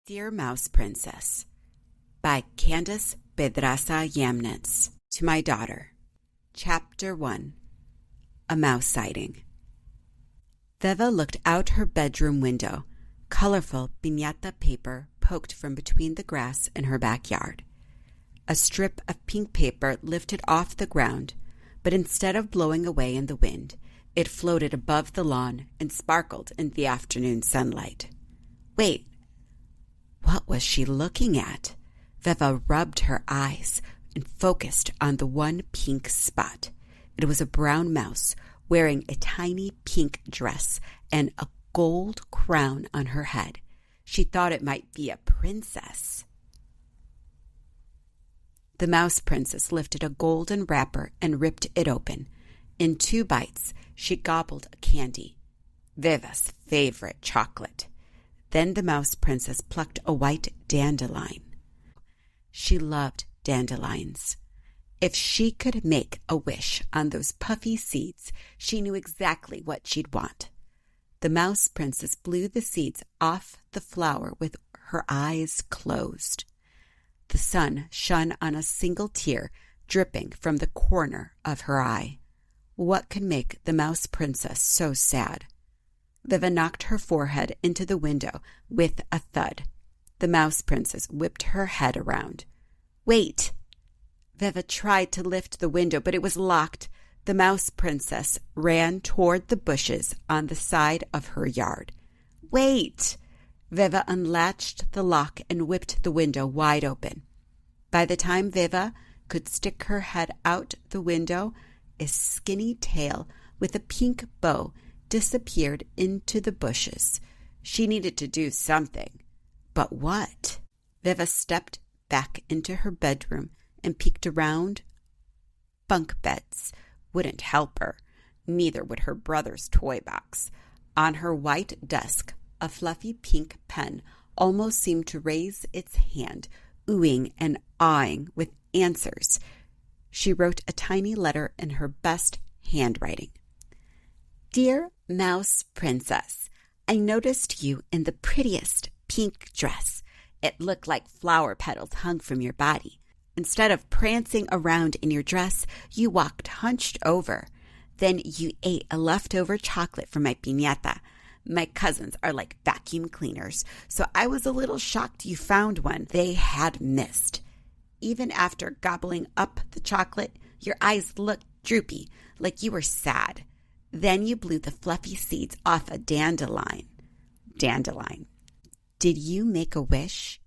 Dear Mouse Princess, by Candace Pedraza Yamnitz, to my daughter. Chapter 1. A Mouse Sighting. Veva looked out her bedroom window. Colorful piñata paper poked from between the grass in her backyard. A strip of pink paper lifted off the ground, but instead of blowing away in the wind, it floated above the lawn and sparkled in the afternoon sunlight. Wait, what was she looking at? Veva rubbed her eyes and focused on the one pink spot. It was a brown mouse wearing a tiny pink dress and a gold crown on her head. She thought it might be a princess. The mouse princess lifted a golden wrapper and ripped it open. In 2 bites, she gobbled a candy, Veva's favorite chocolate. Then the mouse princess plucked a white dandelion. She loved dandelions. If she could make a wish on those puffy seeds, she knew exactly what she'd want. The mouse princess blew the seeds off the flower with her eyes closed. The sun shone on a single tear dripping from the corner of her eye. What could make the mouse princess so sad? Veva knocked her forehead into the window with a thud. The mouse princess whipped her head around. Wait! Veva tried to lift the window, but it was locked. The mouse princess ran toward the bushes on the side of her yard. Wait! Veva unlatched the lock and whipped the window wide open. By the time Veva could stick her head out the window, a skinny tail with a pink bow disappeared into the bushes. She needed to do something. But what? Veva stepped back into her bedroom and peeked around. Bunk beds wouldn't help her. Neither would her brother's toy box. On her white desk, a fluffy pink pen almost seemed to raise its hand, oohing and awing with answers. She wrote a tiny letter in her best handwriting. Dear Mouse Princess, I noticed you in the prettiest pink dress. It looked like flower petals hung from your body. Instead of prancing around in your dress, you walked hunched over. Then you ate a leftover chocolate from my piñata. My cousins are like vacuum cleaners, so I was a little shocked you found one they had missed. Even after gobbling up the chocolate, your eyes looked droopy, like you were sad. Then you blew the fluffy seeds off a dandelion. Dandelion. Did you make a wish?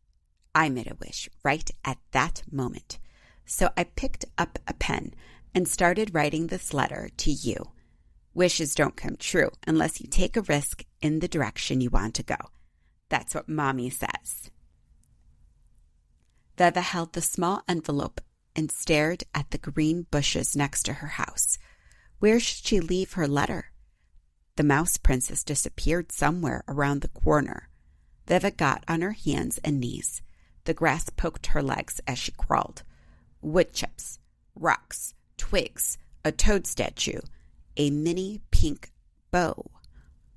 I made a wish right at that moment. So I picked up a pen and started writing this letter to you. Wishes don't come true unless you take a risk in the direction you want to go. That's what Mommy says. Veva held the small envelope and stared at the green bushes next to her house. Where should she leave her letter? The mouse princess disappeared somewhere around the corner. Veva got on her hands and knees. The grass poked her legs as she crawled. Wood chips, rocks, twigs, a toad statue, a mini pink bow.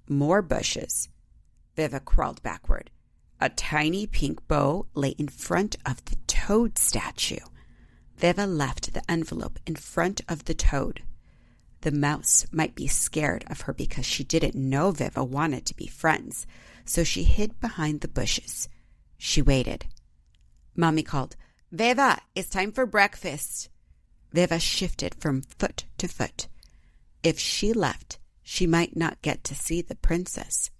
More bushes. Veva crawled backward. A tiny pink bow lay in front of the toad statue. Veva left the envelope in front of the toad. The mouse might be scared of her because she didn't know Veva wanted to be friends, so she hid behind the bushes. She waited. Mommy called, Veva, it's time for breakfast. Veva shifted from foot to foot. If she left, she might not get to see the princess.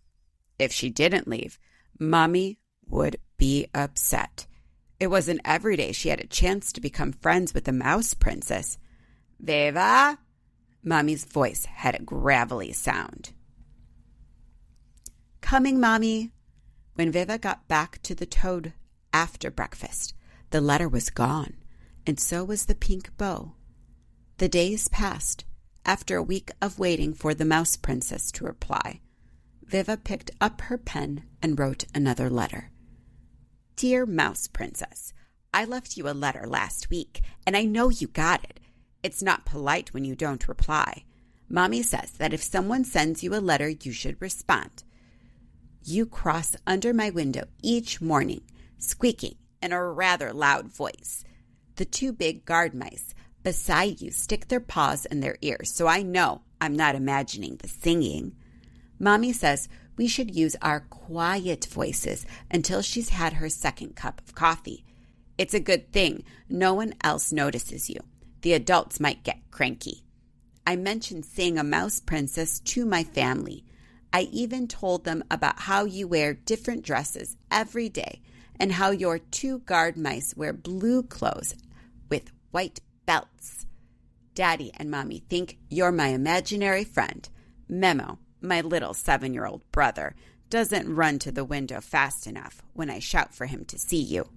If she didn't leave, Mommy would be upset. It wasn't every day she had a chance to become friends with the mouse princess. Veva? Mommy's voice had a gravelly sound. Coming, Mommy. When Veva got back to the toad after breakfast, the letter was gone, and so was the pink bow. The days passed. After a week of waiting for the mouse princess to reply, Veva picked up her pen and wrote another letter. Dear Mouse Princess, I left you a letter last week, and I know you got it. It's not polite when you don't reply. Mommy says that if someone sends you a letter, you should respond. You cross under my window each morning, squeaking in a rather loud voice. The two big guard mice beside you stick their paws in their ears, so I know I'm not imagining the singing. Mommy says we should use our quiet voices until she's had her second cup of coffee. It's a good thing no one else notices you. The adults might get cranky. I mentioned seeing a mouse princess to my family. I even told them about how you wear different dresses every day and how your two guard mice wear blue clothes with white belts. Daddy and Mommy think you're my imaginary friend. Memo, my little 7-year-old brother, doesn't run to the window fast enough when I shout for him to see you.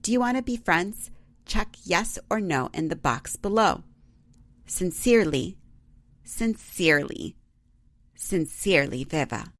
Do you want to be friends? Check yes or no in the box below. Sincerely, Veva.